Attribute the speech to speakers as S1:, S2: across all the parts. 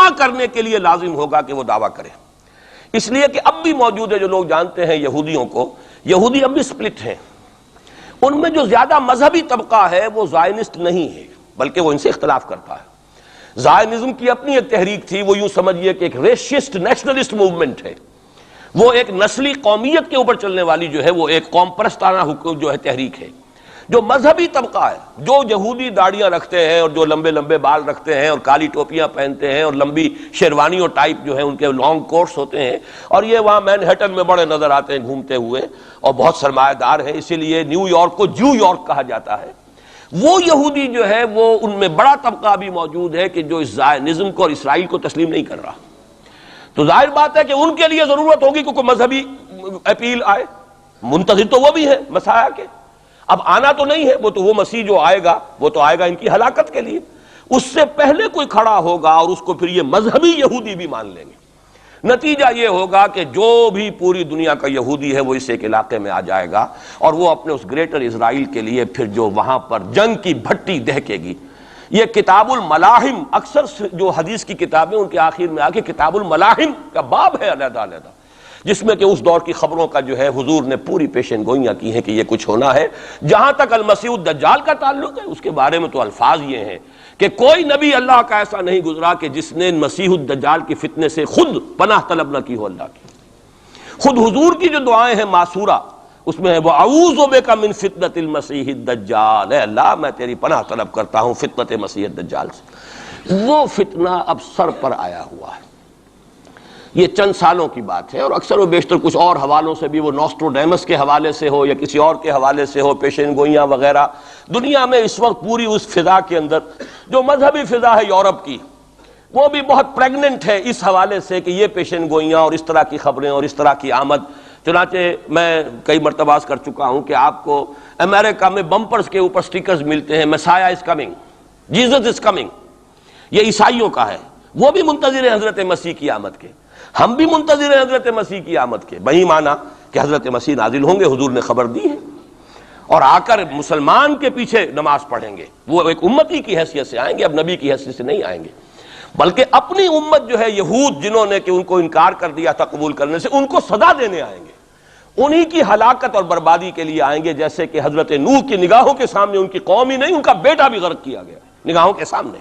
S1: دعویٰ کرنے کے لیے لازم ہوگا کہ وہ دعویٰ کرے. اس لیے کہ اب بھی موجود ہے جو لوگ جانتے ہیں یہودیوں کو، یہودی اب بھی سپلٹ ہیں. ان میں جو زیادہ مذہبی طبقہ ہے وہ زائنسٹ نہیں ہے، بلکہ وہ ان سے اختلاف کرتا ہے. زائنزم کی اپنی ایک تحریک تھی، وہ یوں سمجھیے کہ ایک ریشسٹ نیشنلسٹ موومنٹ ہے. وہ ایک نسلی قومیت کے اوپر چلنے والی جو ہے وہ ایک قوم پرستانہ جو ہے تحریک ہے. جو مذہبی طبقہ ہے، جو یہودی داڑیاں رکھتے ہیں اور جو لمبے لمبے بال رکھتے ہیں اور کالی ٹوپیاں پہنتے ہیں اور لمبی شیروانیوں ٹائپ جو ہیں ان کے لانگ کوٹس ہوتے ہیں، اور یہ وہاں مینہٹن میں بڑے نظر آتے ہیں گھومتے ہوئے اور بہت سرمایہ دار ہیں، اسی لیے نیو یارک کو جو یارک کہا جاتا ہے. وہ یہودی جو ہے وہ ان میں بڑا طبقہ بھی موجود ہے کہ جو اس زائنزم کو اور اسرائیل کو تسلیم نہیں کر رہا. تو ظاہر بات ہے کہ ان کے لیے ضرورت ہوگی کہ کوئی مذہبی اپیل آئے. منتظر تو وہ بھی ہے مسیح کے، اب آنا تو نہیں ہے، وہ مسیح جو آئے گا وہ تو آئے گا ان کی ہلاکت کے لیے. اس سے پہلے کوئی کھڑا ہوگا اور اس کو پھر یہ مذہبی یہودی بھی مان لیں گے. نتیجہ یہ ہوگا کہ جو بھی پوری دنیا کا یہودی ہے وہ اس ایک علاقے میں آ جائے گا اور وہ اپنے اس گریٹر اسرائیل کے لیے پھر جو وہاں پر جنگ کی بھٹی دہکے گی. یہ کتاب الملاحم، اکثر جو حدیث کی کتابیں ان کے آخر میں آ کے کتاب الملاحم کا باب ہے علیحدہ علیحدہ، جس میں کہ اس دور کی خبروں کا جو ہے حضور نے پوری پیشن گوئیاں کی ہیں کہ یہ کچھ ہونا ہے. جہاں تک المسیح الدجال کا تعلق ہے اس کے بارے میں تو الفاظ یہ ہیں کہ کوئی نبی اللہ کا ایسا نہیں گزرا کہ جس نے مسیح الدجال کے فتنے سے خود پناہ طلب نہ کی ہو اللہ کی. خود حضور کی جو دعائیں ہیں معصورہ اس میں ہے وَأَعُوذُ بِكَ مِن فِتْنَةِ الْمَسِيحِ الدَّجَّالِ، اے اللہ میں تیری پناہ طلب کرتا ہوں فتنت مسیح الدجال سے. وہ فتنہ اب سر پر آیا ہوا ہے. یہ چند سالوں کی بات ہے اور اکثر و بیشتر کچھ اور حوالوں سے بھی، وہ نوسٹروڈیمس کے حوالے سے ہو یا کسی اور کے حوالے سے ہو، پیشن گوئیاں وغیرہ. دنیا میں اس وقت پوری اس فضا کے اندر جو مذہبی فضا ہے یورپ کی، وہ بھی بہت پریگننٹ ہے اس حوالے سے کہ یہ پیشن گوئیاں اور اس طرح کی خبریں اور اس طرح کی آمد. چنانچہ میں کئی مرتبہ کر چکا ہوں کہ آپ کو امریکہ میں بمپرز کے اوپر سٹیکرز ملتے ہیں مسیح is coming, Jesus is coming. یہ عیسائیوں کا ہے، وہ بھی منتظر ہیں حضرت مسیح کی آمد کے، ہم بھی منتظر ہیں حضرت مسیح کی آمد کے. وہی مانا کہ حضرت مسیح نازل ہوں گے، حضور نے خبر دی ہے، اور آ کر مسلمان کے پیچھے نماز پڑھیں گے. وہ ایک امتی کی حیثیت سے آئیں گے، اب نبی کی حیثیت سے نہیں آئیں گے، بلکہ اپنی امت جو ہے یہود جنہوں نے کہ ان کو انکار کر دیا تھا قبول کرنے سے، ان کو سزا دینے آئیں گے. انہی کی ہلاکت اور بربادی کے لیے آئیں گے، جیسے کہ حضرت نوح کی نگاہوں کے سامنے ان کی قوم ہی نہیں، ان کا بیٹا بھی غرق کیا گیا نگاہوں کے سامنے.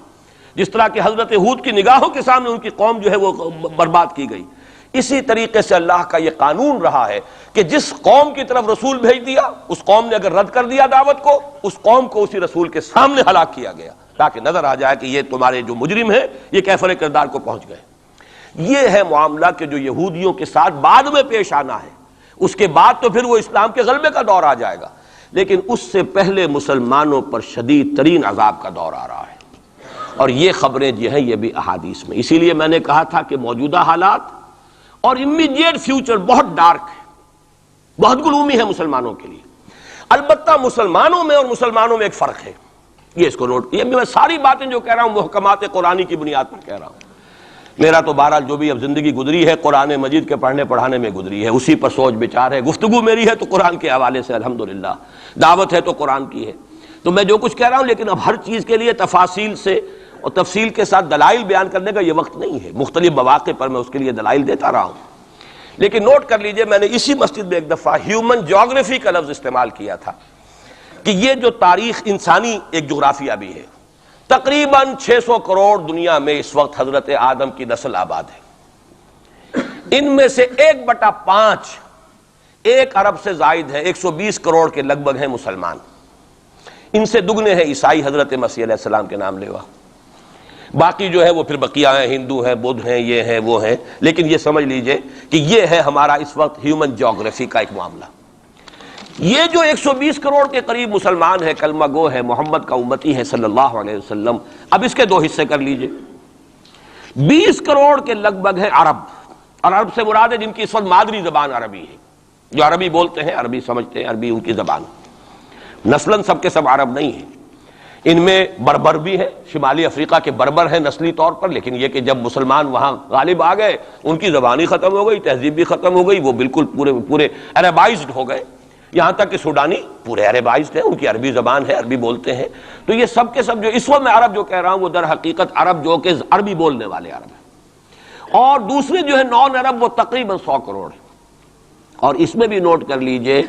S1: جس طرح کہ حضرت ہود کی نگاہوں کے سامنے ان کی قوم جو ہے وہ برباد کی گئی. اسی طریقے سے اللہ کا یہ قانون رہا ہے کہ جس قوم کی طرف رسول بھیج دیا، اس قوم نے اگر رد کر دیا دعوت کو، اس قوم کو اسی رسول کے سامنے ہلاک کیا گیا، تاکہ نظر آ جائے کہ یہ تمہارے جو مجرم ہیں یہ کیفر کردار کو پہنچ گئے. یہ ہے معاملہ کہ جو یہودیوں کے ساتھ بعد میں پیش آنا ہے. اس کے بعد تو پھر وہ اسلام کے غلبے کا دور آ جائے گا، لیکن اس سے پہلے مسلمانوں پر شدید ترین عذاب کا دور آ رہا ہے. اور یہ خبریں جو ہیں یہ بھی احادیث میں. اسی لیے میں نے کہا تھا کہ موجودہ حالات اور امیڈیٹ فیوچر بہت ڈارک ہے، بہت گلومی ہے مسلمانوں کے لیے. البتہ مسلمانوں میں اور مسلمانوں میں ایک فرق ہے، یہ اس کو نوٹ. یہ میں ساری باتیں جو کہہ رہا ہوں محکمات قرآنی کی بنیاد پر کہہ رہا ہوں. میرا تو بہرحال جو بھی اب زندگی گزری ہے قرآن مجید کے پڑھنے پڑھانے میں گزری ہے، اسی پر سوچ بچار ہے. گفتگو میری ہے تو قرآن کے حوالے سے الحمدللہ، دعوت ہے تو قرآن کی ہے. تو میں جو کچھ کہہ رہا ہوں، لیکن اب ہر چیز کے لیے تفاصیل سے اور تفصیل کے ساتھ دلائل بیان کرنے کا یہ وقت نہیں ہے. مختلف مواقع پر میں اس کے لیے دلائل دیتا رہا ہوں. لیکن نوٹ کر لیجئے، میں نے اسی مسجد میں ایک دفعہ ہیومن جیوگرافی کا لفظ استعمال کیا تھا کہ یہ جو تاریخ انسانی ایک جغرافیہ بھی ہے. تقریباً 600 کروڑ دنیا میں اس وقت حضرت آدم کی نسل آباد ہے. ان میں سے 1/5 1 ارب سے زائد ہے، 120 کروڑ کے لگ بھگ ہیں مسلمان. ان سے دگنے ہیں عیسائی حضرت مسیح علیہ السلام کے نام لیوا. باقی جو ہے وہ پھر بقیہ ہیں، ہندو ہیں، بدھ ہیں، یہ ہیں وہ ہیں. لیکن یہ سمجھ لیجئے کہ یہ ہے ہمارا اس وقت ہیومن جیوگرافی کا ایک معاملہ. یہ جو 120 کروڑ کے قریب مسلمان ہے، کلمہ گو ہے، محمد کا امتی ہے صلی اللہ علیہ وسلم. اب اس کے 2 حصے کر لیجئے. 20 کروڑ کے لگ بھگ ہے عرب، اور عرب سے مراد ہے جن کی اس وقت مادری زبان عربی ہے، جو عربی بولتے ہیں، عربی سمجھتے ہیں، عربی ان کی زبان. نسلاً سب کے سب عرب نہیں ہیں. ان میں بربر بھی ہے، شمالی افریقہ کے بربر ہیں نسلی طور پر، لیکن یہ کہ جب مسلمان وہاں غالب آ گئے ان کی زبان ہی ختم ہو گئی، تہذیب بھی ختم ہو گئی، وہ بالکل پورے عربائزڈ ہو گئے. یہاں تک کہ سوڈانی پورے عربائزڈ ہیں، ان کی عربی زبان ہے، عربی بولتے ہیں. تو یہ سب کے سب جو اس وقت میں عرب جو کہہ رہا ہوں وہ در حقیقت عرب جو کہ عربی بولنے والے عرب ہیں. اور دوسرے جو ہے 9 ارب وہ تقریباً 100 کروڑ ہے. اور اس میں بھی نوٹ کر لیجئے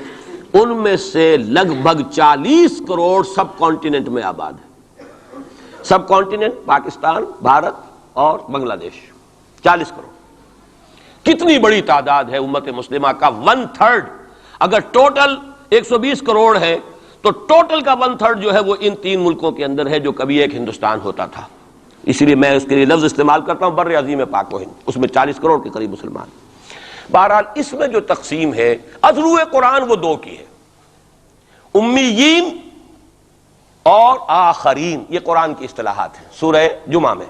S1: ان میں سے لگ بھگ 40 کروڑ سب کانٹیننٹ میں آباد ہے. سب کانٹیننٹ پاکستان، بھارت اور بنگلہ دیش. 40 کروڑ کتنی بڑی تعداد ہے امت مسلمہ کا. 1/3 اگر ٹوٹل 120 کروڑ ہے تو ٹوٹل کا 1/3 جو ہے وہ ان 3 ملکوں کے اندر ہے جو کبھی ایک ہندوستان ہوتا تھا. اسی لیے میں اس کے لیے لفظ استعمال کرتا ہوں بر عظیم پاک و ہند. اس میں 40 کروڑ کے قریب مسلمان. بہرحال اس میں جو تقسیم ہے اذرو قرآن وہ 2 کی ہے، امیین اور آخرین. یہ قرآن کی اصطلاحات ہیں. سورہ جمعہ میں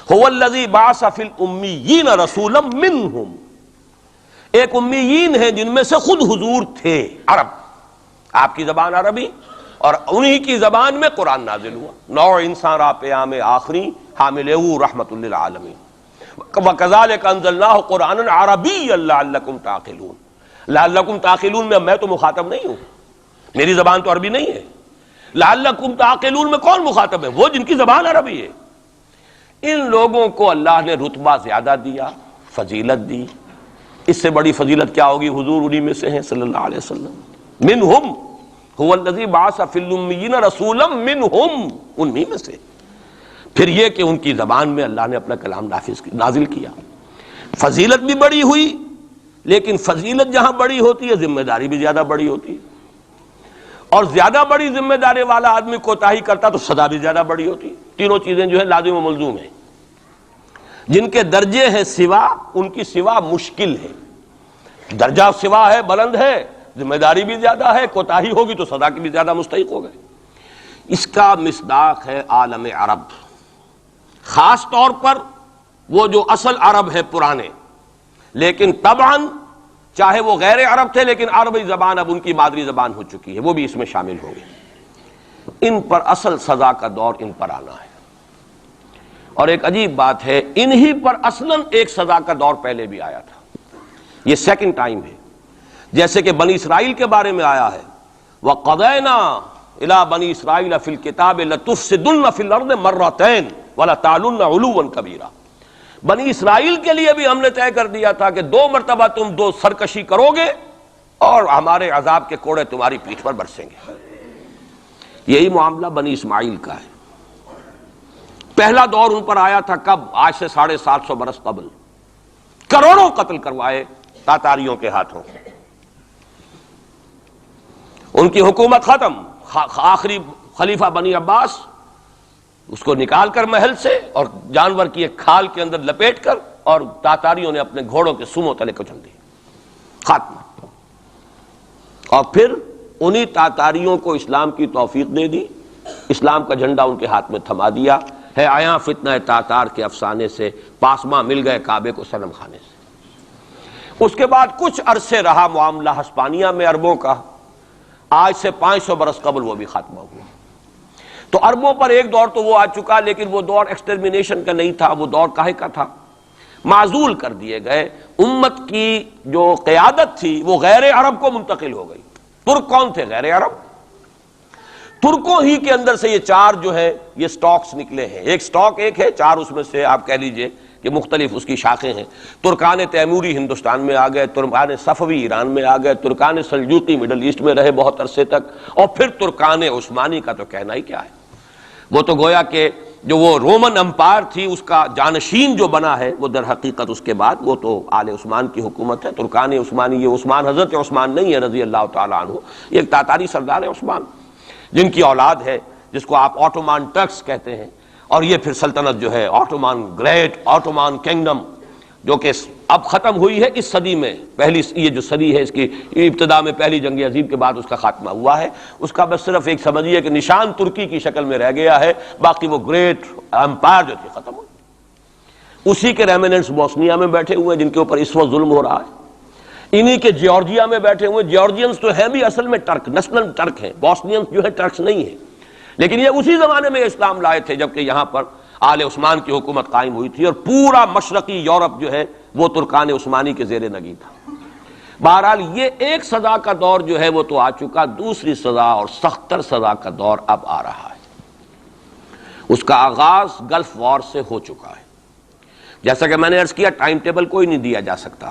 S1: هو الذی بعث فی الامیین رسولا منہم، ایک امیین ہیں جن میں سے خود حضور تھے عرب، آپ کی زبان عربی اور انہی کی زبان میں قرآن نازل ہوا. نوع انسان را پیام آخری حامل رحمت للعالمین. وَكَذَلِكَ أَنزَلْنَاهُ قُرْآنًا عَرَبِيًّا لَعَلَّكُمْ تَعْقِلُونَ. لَعَلَّكُمْ تَعْقِلُونَ میں تو مخاطب نہیں ہوں، میری زبان تو عربی نہیں ہے. لَعَلَّكُمْ تَعْقِلُونَ میں کون مخاطب ہے؟ وہ جن کی زبان عربی ہے. ان لوگوں کو اللہ نے رتبہ زیادہ دیا، فضیلت دی. اس سے بڑی فضیلت کیا ہوگی؟ حضور انہی میں سے ہیں صلی اللہ علیہ وسلم. منہم هو الذی بعث فی الامیین رسولا منہم، انہی میں سے. پھر یہ کہ ان کی زبان میں اللہ نے اپنا کلام نازل کیا. فضیلت بھی بڑی ہوئی، لیکن فضیلت جہاں بڑی ہوتی ہے ذمہ داری بھی زیادہ بڑی ہوتی ہے. اور زیادہ بڑی ذمہ داری والا آدمی کوتاہی کرتا تو سزا بھی زیادہ بڑی ہوتی. تینوں چیزیں جو ہے لازم و ملزوم ہیں. جن کے درجے ہیں سوا، ان کی سوا مشکل ہے. درجہ سوا ہے، بلند ہے، ذمہ داری بھی زیادہ ہے، کوتاہی ہوگی تو سزا کی بھی زیادہ مستحق ہو گئے. اس کا مصداق ہے عالم عرب، خاص طور پر وہ جو اصل عرب ہے پرانے، لیکن طبعاً چاہے وہ غیر عرب تھے لیکن عربی زبان اب ان کی مادری زبان ہو چکی ہے، وہ بھی اس میں شامل ہو گئے. ان پر اصل سزا کا دور ان پر آنا ہے. اور ایک عجیب بات ہے، انہی پر اصلاً ایک سزا کا دور پہلے بھی آیا تھا. یہ سیکنڈ ٹائم ہے. جیسے کہ بنی اسرائیل کے بارے میں آیا ہے وَقَضَيْنَا إِلَىٰ بَنِي إِسْرَائِيلَ فِي الْكِتَابِ لَتُفْسِدُنَّ فِي الْأَرْضِ مَرَّتَيْنِ وَلَتَعْلُنَّ عُلُوًّا كَبِيرًا. بنی اسرائیل کے لیے بھی ہم نے طے کر دیا تھا کہ 2 مرتبہ تم سرکشی کرو گے اور ہمارے عذاب کے کوڑے تمہاری پیٹھ پر برسیں گے. یہی معاملہ بنی اسماعیل کا ہے. پہلا دور ان پر آیا تھا کب؟ آج سے 750 برس قبل. کروڑوں قتل کروائے تاتاریوں کے ہاتھوں. ان کی حکومت ختم. آخری خلیفہ بنی عباس اس کو نکال کر محل سے اور جانور کی ایک کھال کے اندر لپیٹ کر اور تاتاریوں نے اپنے گھوڑوں کے سموں تلے کچل دی. خاتمہ. اور پھر انہی تاتاریوں کو اسلام کی توفیق دے دی، اسلام کا جھنڈا ان کے ہاتھ میں تھما دیا ہے. آیا فتنہ تاتار کے افسانے سے پاسماں مل گئے کعبے کو صنم خانے سے. اس کے بعد کچھ عرصے رہا معاملہ ہسپانیہ میں عربوں کا. آج سے 500 برس قبل وہ بھی خاتمہ ہوا. تو عربوں پر ایک دور تو وہ آ چکا، لیکن وہ دور ایکسٹرمینیشن کا نہیں تھا. وہ دور کاہے کا تھا؟ معزول کر دیے گئے. امت کی جو قیادت تھی وہ غیر عرب کو منتقل ہو گئی. ترک کون تھے؟ غیر عرب. ترکوں ہی کے اندر سے یہ 4 جو ہے یہ سٹاکس نکلے ہیں. ایک سٹاک ایک ہے، 4 اس میں سے آپ کہہ لیجئے کہ مختلف اس کی شاخیں ہیں. ترکان تیموری ہندوستان میں آ گئے، ترکان صفوی ایران میں آ گئے، ترکان سلجوقی مڈل ایسٹ میں رہے بہت عرصے تک، اور پھر ترکان عثمانی کا تو کہنا ہی کیا ہے. وہ تو گویا کہ جو وہ رومن امپائر تھی اس کا جانشین جو بنا ہے وہ در حقیقت اس کے بعد وہ تو آل عثمان کی حکومت ہے. ترکان عثمانی، یہ عثمان حضرت عثمان نہیں ہے رضی اللہ تعالیٰ عنہ، یہ ایک تاتاری سردار ہے عثمان جن کی اولاد ہے جس کو آپ آٹومان ٹرکس کہتے ہیں. اور یہ پھر سلطنت جو ہے آٹومان گریٹ آٹومان کنگڈم جو کہ اب ختم ہوئی ہے اس صدی میں. پہلی یہ جو صدی ہے اس کی ابتدا میں پہلی جنگ عظیم کے بعد اس کا خاتمہ ہوا ہے. اس کا بس صرف ایک سمجھیے کہ نشان ترکی کی شکل میں رہ گیا ہے، باقی وہ گریٹ امپائر جو تھی ختم ہوئی. اسی کے ریمیننٹس بوسنیا میں بیٹھے ہوئے ہیں جن کے اوپر اس وقت ظلم ہو رہا ہے. انہی کے جیورجیا میں بیٹھے ہوئے. جیورجینز تو ہیں بھی اصل میں ٹرک، نسل ٹرک ہیں. بوسنینز جو ہے ٹرکس نہیں ہیں، لیکن یہ اسی زمانے میں اسلام لائے تھے جبکہ یہاں پر آل عثمان کی حکومت قائم ہوئی تھی اور پورا مشرقی یورپ جو ہے وہ ترکان عثمانی کے زیر نگین تھا. بہرحال یہ ایک سزا کا دور جو ہے وہ تو آ چکا. دوسری سزا اور سختر سزا کا دور اب آ رہا ہے. اس کا آغاز گلف وار سے ہو چکا ہے. جیسا کہ میں نے عرض کیا ٹائم ٹیبل کوئی نہیں دیا جا سکتا،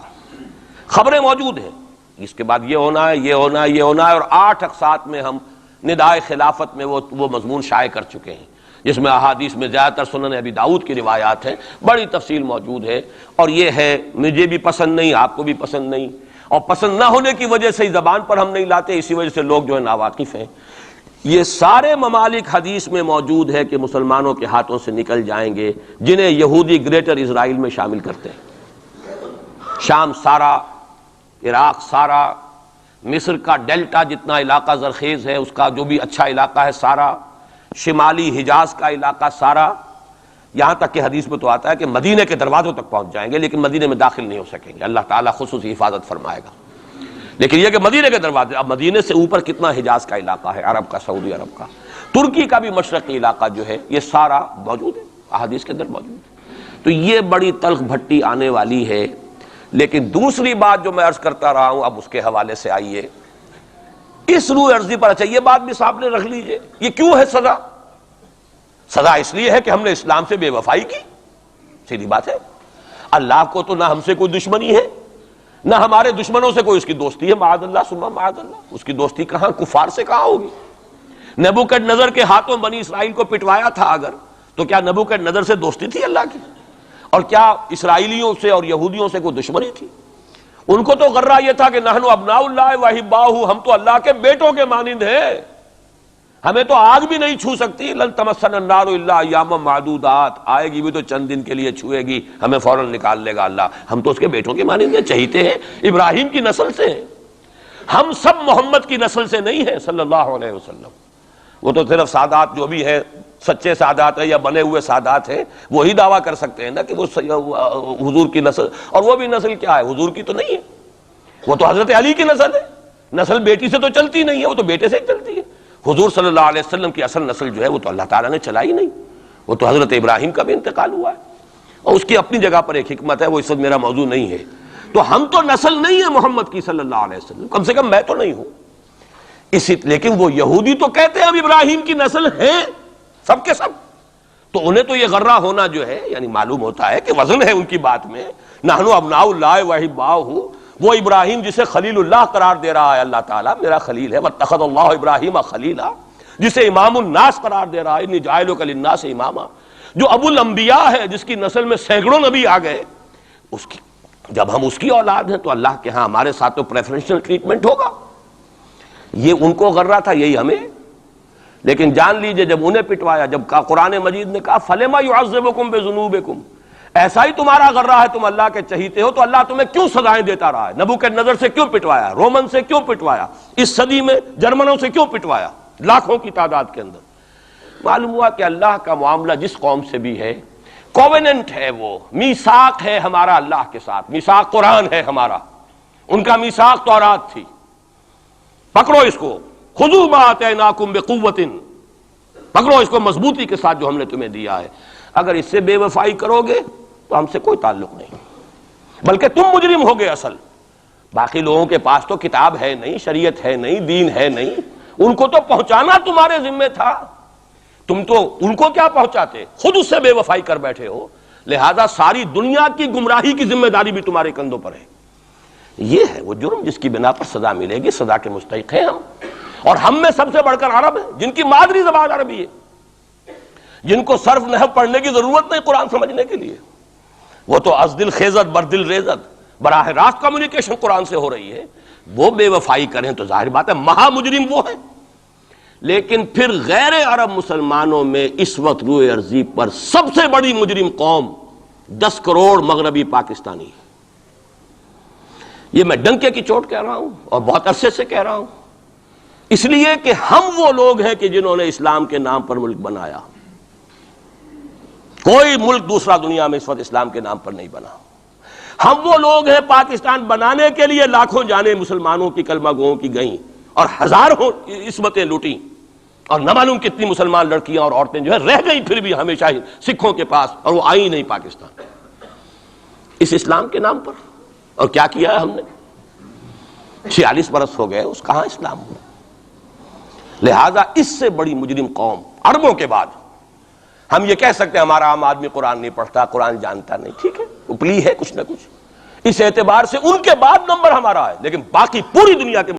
S1: خبریں موجود ہیں، اس کے بعد یہ ہونا ہے، یہ ہونا ہے، یہ ہونا ہے، اور 8 اقساط میں ہم ندائے خلافت میں وہ مضمون شائع کر چکے ہیں، جس میں احادیث میں زیادہ تر سنن ابی داؤد کی روایات ہیں، بڑی تفصیل موجود ہے، اور یہ ہے مجھے بھی پسند نہیں، آپ کو بھی پسند نہیں، اور پسند نہ ہونے کی وجہ سے زبان پر ہم نہیں لاتے، اسی وجہ سے لوگ جو ہے ناواقف ہیں۔ یہ سارے ممالک حدیث میں موجود ہے کہ مسلمانوں کے ہاتھوں سے نکل جائیں گے، جنہیں یہودی گریٹر اسرائیل میں شامل کرتے ہیں۔ شام سارا، عراق سارا، مصر کا ڈیلٹا جتنا علاقہ زرخیز ہے اس کا جو بھی اچھا علاقہ ہے سارا، شمالی حجاز کا علاقہ سارا، یہاں تک کہ حدیث میں تو آتا ہے کہ مدینے کے دروازوں تک پہنچ جائیں گے، لیکن مدینے میں داخل نہیں ہو سکیں گے، اللہ تعالیٰ خصوصی حفاظت فرمائے گا۔ لیکن یہ کہ مدینے کے دروازے، اب مدینے سے اوپر کتنا حجاز کا علاقہ ہے، عرب کا، سعودی عرب کا، ترکی کا بھی مشرقی علاقہ جو ہے، یہ سارا موجود ہے، احادیث کے اندر موجود ہے۔ تو یہ بڑی تلخ بھٹی آنے والی ہے۔ لیکن دوسری بات جو میں عرض کرتا رہا ہوں، اب اس کے حوالے سے آئیے اس روح عرضی پر، اچھا یہ بات بھی سامنے رکھ لیجئے، یہ کیوں ہے سزا؟ سزا اس لیے ہے کہ ہم نے اسلام سے بے وفائی کی، سیدھی بات ہے۔ اللہ کو تو نہ ہم سے کوئی دشمنی ہے، نہ ہمارے دشمنوں سے کوئی اس کی دوستی ہے، معاذ اللہ ثم معاذ اللہ، اس کی دوستی کہاں، کفار سے کہاں ہوگی؟ نبوکدنضر کے ہاتھوں بنی اسرائیل کو پٹوایا تھا اگر، تو کیا نبوکدنضر سے دوستی تھی اللہ کی؟ اور کیا اسرائیلیوں سے اور یہودیوں سے کوئی دشمنی تھی؟ ان کو تو غرہ یہ تھا کہ نحن ابناء اللہ واحباؤہ، ہم تو اللہ کے بیٹوں کے مانند ہیں، ہمیں تو آگ بھی نہیں چھو سکتی، لن تمسنا النار الا ایاما معدودات، آئے گی بھی تو چند دن کے لیے چھوئے گی، ہمیں فوراً نکال لے گا اللہ، ہم تو اس کے بیٹوں کے مانند ہیں، چہیتے ہیں، ابراہیم کی نسل سے ہیں، ہم سب محمد کی نسل سے نہیں ہیں صلی اللہ علیہ وسلم۔ وہ تو صرف سادات جو بھی ہیں، سچے سادات ہیں یا بنے ہوئے سادات ہیں، وہی دعویٰ کر سکتے ہیں نا کہ وہ حضور کی نسل، اور وہ بھی نسل کیا ہے، حضور کی تو نہیں ہے، وہ تو حضرت علی کی نسل ہے، نسل بیٹی سے تو چلتی نہیں ہے، وہ تو بیٹے سے ہی چلتی ہے۔ حضور صلی اللہ علیہ وسلم کی اصل نسل جو ہے وہ تو اللہ تعالیٰ نے چلائی نہیں، وہ تو حضرت ابراہیم کا بھی انتقال ہوا ہے، اور اس کی اپنی جگہ پر ایک حکمت ہے، وہ اس وقت میرا موضوع نہیں ہے۔ تو ہم تو نسل نہیں ہے محمد کی صلی اللہ علیہ وسلم، کم سے کم میں تو نہیں ہوں، لیکن وہ یہودی تو کہتے ہیں ہم ابراہیم کی نسل ہیں، سب کے سب، تو انہیں تو یہ غرہ ہونا جو ہے، یعنی معلوم ہوتا ہے کہ وزن ہے ان کی بات میں، نحن ابناء اللہ واحباؤہ، وہ ابراہیم جسے خلیل اللہ قرار دے رہا ہے اللہ تعالیٰ، میرا خلیل ہے، واتخذ اللہ ابراہیم خلیلا، جسے امام الناس قرار دے رہا ہے، انی جاعلک للناس اماما، جو ابو الانبیاء ہے، جس کی نسل میں سینکڑوں نبی آ گئے، اس کی جب ہم اس کی اولاد ہیں تو اللہ کے ہاں ہمارے ساتھ تو پریفرنشل ٹریٹمنٹ ہوگا۔ یہ ان کو غرہ تھا، یہی ہمیں۔ لیکن جان لیجئے جب انہیں پٹوایا، جب قرآن مجید نے کہا فَلِمَ يُعَذِّبُكُم بِذُنُوبِكُم، ایسا ہی تمہارا غرہ ہے، تم اللہ کے چہیتے ہو تو اللہ تمہیں کیوں سزائیں دیتا رہا ہے؟ نبوکدنضر سے کیوں پٹوایا، رومن سے کیوں پٹوایا، اس صدی میں جرمنوں سے کیوں پٹوایا، لاکھوں کی تعداد کے اندر؟ معلوم ہوا کہ اللہ کا معاملہ جس قوم سے بھی ہے، کووننٹ ہے، وہ میثاق ہے ہمارا اللہ کے ساتھ، میثاق قرآن ہے ہمارا، ان کا میثاق تورات تھی، پکڑو اس کو، خذوا ما آتیناکم بقوۃ، پکڑو اس کو مضبوطی کے ساتھ جو ہم نے تمہیں دیا ہے، اگر اس سے بے وفائی کرو گے تو ہم سے کوئی تعلق نہیں، بلکہ تم مجرم ہوگے اصل۔ باقی لوگوں کے پاس تو کتاب ہے نہیں، شریعت ہے نہیں، دین ہے نہیں، ان کو تو پہنچانا تمہارے ذمہ تھا، تم تو ان کو کیا پہنچاتے، خود اس سے بے وفائی کر بیٹھے ہو، لہذا ساری دنیا کی گمراہی کی ذمہ داری بھی تمہارے کندھوں پر ہے۔ یہ ہے وہ جرم جس کی بنا پر سزا ملے گی، سزا کے مستحق ہیں ہم، اور ہم میں سب سے بڑھ کر عرب ہیں جن کی مادری زبان عربی ہے، جن کو صرف نحو پڑھنے کی ضرورت نہیں قرآن سمجھنے کے لیے، وہ تو از دل خیزت بر دل ریزت، براہ راست کمیونیکیشن قرآن سے ہو رہی ہے، وہ بے وفائی کریں تو ظاہر بات ہے مہا مجرم وہ ہیں۔ لیکن پھر غیر عرب مسلمانوں میں اس وقت روئے ارضی پر سب سے بڑی مجرم قوم 10 کروڑ مغربی پاکستانی ہے۔ یہ میں ڈنکے کی چوٹ کہہ رہا ہوں اور بہت عرصے سے کہہ رہا ہوں، اس لیے کہ ہم وہ لوگ ہیں کہ جنہوں نے اسلام کے نام پر ملک بنایا، کوئی ملک دوسرا دنیا میں اس وقت اسلام کے نام پر نہیں بنا۔ ہم وہ لوگ ہیں پاکستان بنانے کے لیے لاکھوں جانیں مسلمانوں کی کلمہ گوؤں کی گئیں اور ہزاروں عصمتیں لوٹیں، اور نہ معلوم کتنی مسلمان لڑکیاں اور عورتیں جو ہے رہ گئیں پھر بھی ہمیشہ ہی سکھوں کے پاس، اور وہ آئی نہیں پاکستان اس اسلام کے نام پر۔ اور کیا کیا ہے ہم نے؟ 46 برس ہو گئے، اس کہاں اسلام ہوا؟ لہذا اس سے بڑی مجرم قوم عربوں کے بعد ہم یہ کہہ سکتے ہیں ہمارا عام آدمی قرآن نہیں پڑھتا، قرآن جانتا نہیں، ٹھیک ہے، اپلی ہے کچھ نہ کچھ، اس اعتبار سے ان کے بعد نمبر ہمارا ہے، لیکن باقی پوری دنیا کے